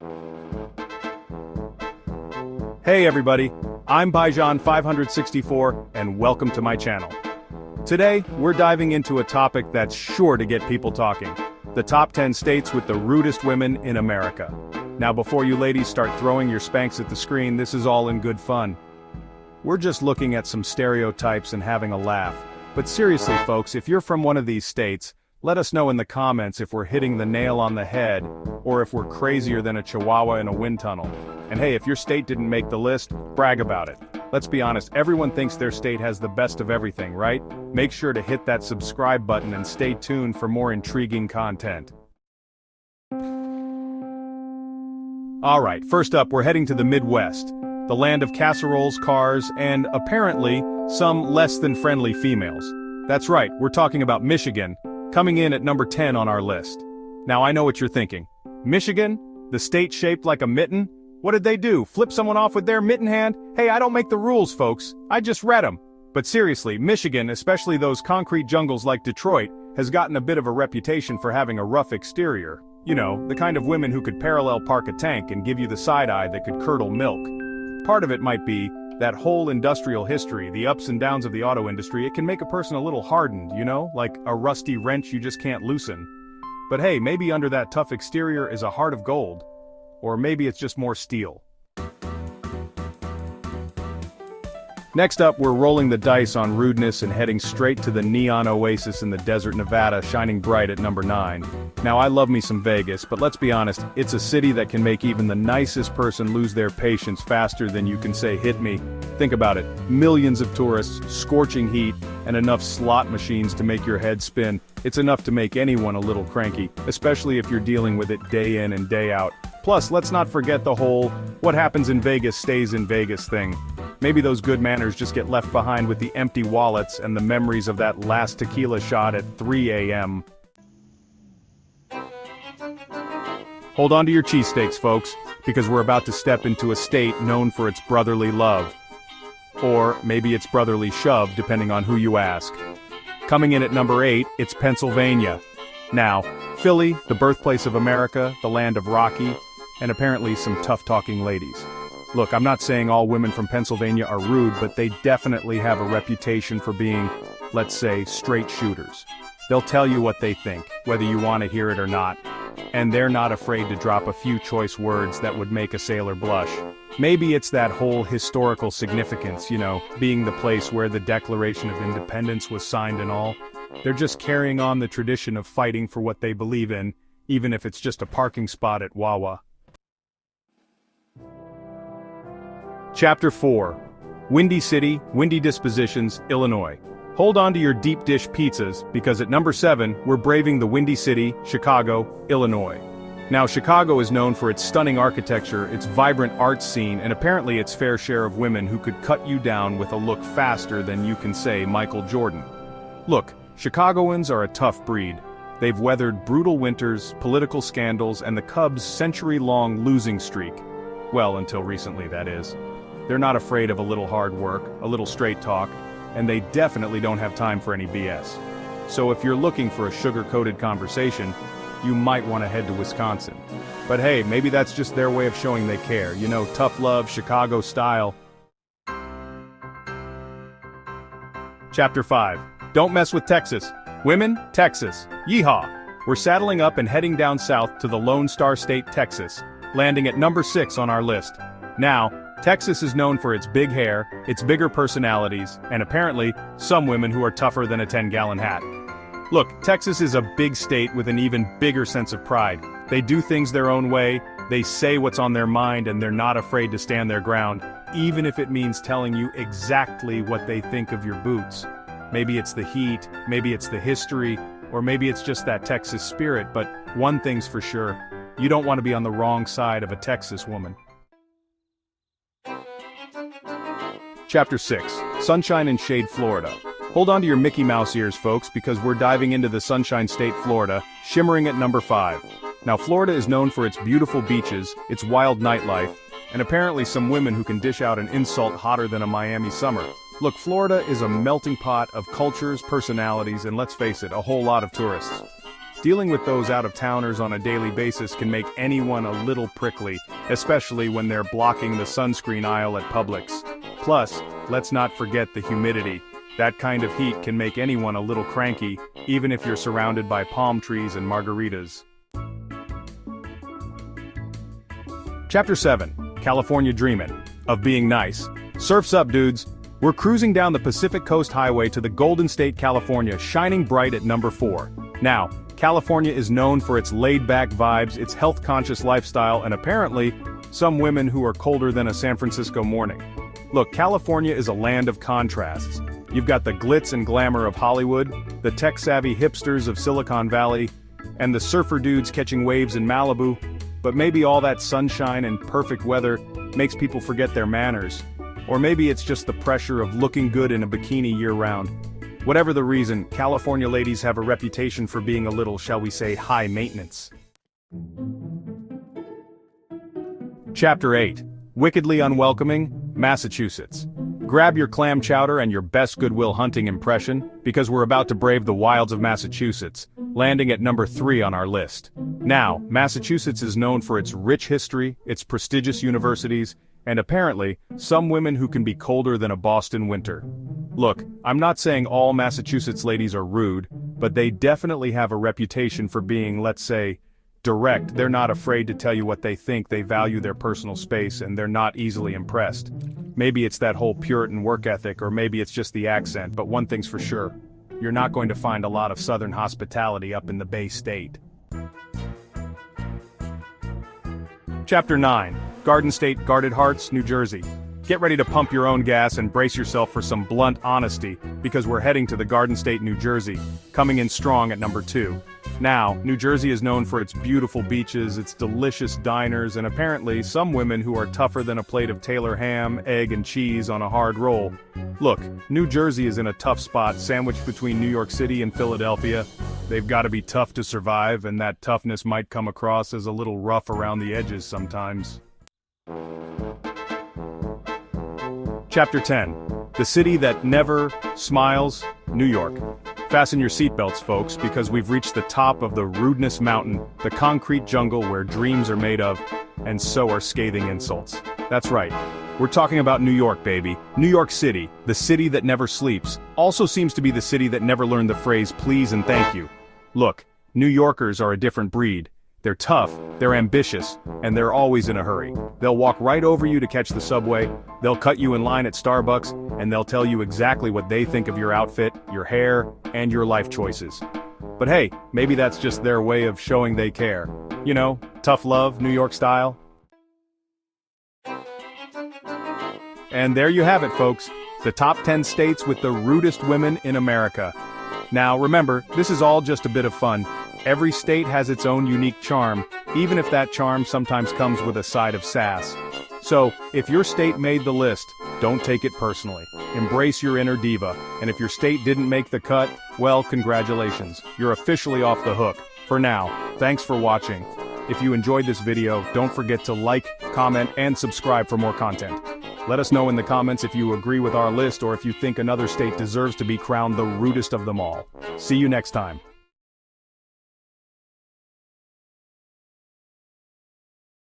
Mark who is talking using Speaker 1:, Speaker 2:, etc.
Speaker 1: Hey everybody, I'm Baijan564 and welcome to my channel. Today, we're diving into a topic that's sure to get people talking. The top 10 states with the rudest women in America. Now before you ladies start throwing your spanks at the screen, this is all in good fun. We're just looking at some stereotypes and having a laugh. But seriously folks, if you're from one of these states, let us know in the comments if we're hitting the nail on the head, or if we're crazier than a chihuahua in a wind tunnel. And hey, if your state didn't make the list, brag about it. Let's be honest, everyone thinks their state has the best of everything, right? Make sure to hit that subscribe button and stay tuned for more intriguing content. Alright, first up we're heading to the Midwest, the land of casseroles, cars, and, apparently, some less than friendly females. That's right, we're talking about Michigan, coming in at number 10 on our list. Now I know what you're thinking. Michigan? The state shaped like a mitten? What did they do, flip someone off with their mitten hand? Hey, I don't make the rules, folks. I just read them. But seriously, Michigan, especially those concrete jungles like Detroit, has gotten a bit of a reputation for having a rough exterior. You know, the kind of women who could parallel park a tank and give you the side eye that could curdle milk. Part of it might be that whole industrial history, the ups and downs of the auto industry. It can make a person a little hardened, you know, like a rusty wrench you just can't loosen. But hey, maybe under that tough exterior is a heart of gold. Or maybe it's just more steel. Next up, we're rolling the dice on rudeness and heading straight to the neon oasis in the desert Nevada, shining bright at number 9. Now I love me some Vegas, but let's be honest, it's a city that can make even the nicest person lose their patience faster than you can say hit me. Think about it, millions of tourists, scorching heat, and enough slot machines to make your head spin. It's enough to make anyone a little cranky, especially if you're dealing with it day in and day out. Plus, let's not forget the whole, what happens in Vegas stays in Vegas thing. Maybe those good manners just get left behind with the empty wallets and the memories of that last tequila shot at 3 a.m. Hold on to your cheesesteaks, folks, because we're about to step into a state known for its brotherly love. Or maybe it's brotherly shove, depending on who you ask. Coming in at number 8, it's Pennsylvania. Now, Philly, the birthplace of America, the land of Rocky, and apparently some tough-talking ladies. Look, I'm not saying all women from Pennsylvania are rude, but they definitely have a reputation for being, let's say, straight shooters. They'll tell you what they think, whether you want to hear it or not. And they're not afraid to drop a few choice words that would make a sailor blush. Maybe it's that whole historical significance, you know, being the place where the Declaration of Independence was signed and all. They're just carrying on the tradition of fighting for what they believe in, even if it's just a parking spot at Wawa. Chapter 4. Windy City, Windy Dispositions, Illinois. Hold on to your deep dish pizzas, because at number 7, we're braving the Windy City, Chicago, Illinois. Now Chicago is known for its stunning architecture, its vibrant arts scene, and apparently its fair share of women who could cut you down with a look faster than you can say Michael Jordan. Look, Chicagoans are a tough breed. They've weathered brutal winters, political scandals, and the Cubs' century-long losing streak. Well, until recently, that is. They're not afraid of a little hard work, a little straight talk, and they definitely don't have time for any BS. So if you're looking for a sugar-coated conversation, you might want to head to Wisconsin. But hey, maybe that's just their way of showing they care, you know, tough love, Chicago style. Chapter 5. Don't mess with Texas. Women, Texas. Yeehaw! We're saddling up and heading down south to the Lone Star State, Texas, landing at number 6 on our list. Now, Texas is known for its big hair, its bigger personalities, and apparently, some women who are tougher than a 10-gallon hat. Look, Texas is a big state with an even bigger sense of pride. They do things their own way, they say what's on their mind, and they're not afraid to stand their ground, even if it means telling you exactly what they think of your boots. Maybe it's the heat, maybe it's the history, or maybe it's just that Texas spirit, but one thing's for sure, you don't want to be on the wrong side of a Texas woman. Chapter 6. Sunshine and Shade, Florida. Hold on to your Mickey Mouse ears, folks, because we're diving into the Sunshine State, Florida, shimmering at number 5. Now, Florida is known for its beautiful beaches, its wild nightlife, and apparently some women who can dish out an insult hotter than a Miami summer. Look, Florida is a melting pot of cultures, personalities, and let's face it, a whole lot of tourists. Dealing with those out-of-towners on a daily basis can make anyone a little prickly, especially when they're blocking the sunscreen aisle at Publix. Plus, let's not forget the humidity. That kind of heat can make anyone a little cranky, even if you're surrounded by palm trees and margaritas. Chapter 7. California Dreamin'. Of being nice. Surf's up, dudes. We're cruising down the Pacific Coast Highway to the Golden State, California, shining bright at number 4. Now, California is known for its laid-back vibes, its health-conscious lifestyle, and apparently, some women who are colder than a San Francisco morning. Look, California is a land of contrasts. You've got the glitz and glamour of Hollywood, the tech-savvy hipsters of Silicon Valley, and the surfer dudes catching waves in Malibu, but maybe all that sunshine and perfect weather makes people forget their manners. Or maybe it's just the pressure of looking good in a bikini year-round. Whatever the reason, California ladies have a reputation for being a little, shall we say, high maintenance. Chapter 8. Wickedly Unwelcoming, Massachusetts. Grab your clam chowder and your best Good Will Hunting impression, because we're about to brave the wilds of Massachusetts, landing at number 3 on our list. Now, Massachusetts is known for its rich history, its prestigious universities, and apparently, some women who can be colder than a Boston winter. Look, I'm not saying all Massachusetts ladies are rude, but they definitely have a reputation for being, let's say, direct. They're not afraid to tell you what they think, they value their personal space, and they're not easily impressed. Maybe it's that whole Puritan work ethic, or maybe it's just the accent, but one thing's for sure. You're not going to find a lot of Southern hospitality up in the Bay State. Chapter 9. Garden State, Guarded Hearts, New Jersey. Get ready to pump your own gas and brace yourself for some blunt honesty, because we're heading to the Garden State, New Jersey, coming in strong at number 2. Now, New Jersey is known for its beautiful beaches, its delicious diners, and apparently some women who are tougher than a plate of Taylor ham, egg, and cheese on a hard roll. Look, New Jersey is in a tough spot, sandwiched between New York City and Philadelphia. They've got to be tough to survive, and that toughness might come across as a little rough around the edges sometimes. Chapter 10. The City That Never Smiles, New York. Fasten your seatbelts, folks, because we've reached the top of the Rudest mountain, the concrete jungle where dreams are made of, and so are scathing insults. That's right. We're talking about New York, baby. New York City, the city that never sleeps, also seems to be the city that never learned the phrase please and thank you. Look, New Yorkers are a different breed. They're tough, they're ambitious, and they're always in a hurry. They'll walk right over you to catch the subway, they'll cut you in line at Starbucks, and they'll tell you exactly what they think of your outfit, your hair, and your life choices. But hey, maybe that's just their way of showing they care. You know, tough love, New York style. And there you have it, folks. The top 10 states with the rudest women in America. Now remember, this is all just a bit of fun. Every state has its own unique charm, even if that charm sometimes comes with a side of sass. So, if your state made the list, don't take it personally. Embrace your inner diva, and if your state didn't make the cut, well, congratulations. You're officially off the hook. For now, thanks for watching. If you enjoyed this video, don't forget to like, comment, and subscribe for more content. Let us know in the comments if you agree with our list or if you think another state deserves to be crowned the rudest of them all. See you next time.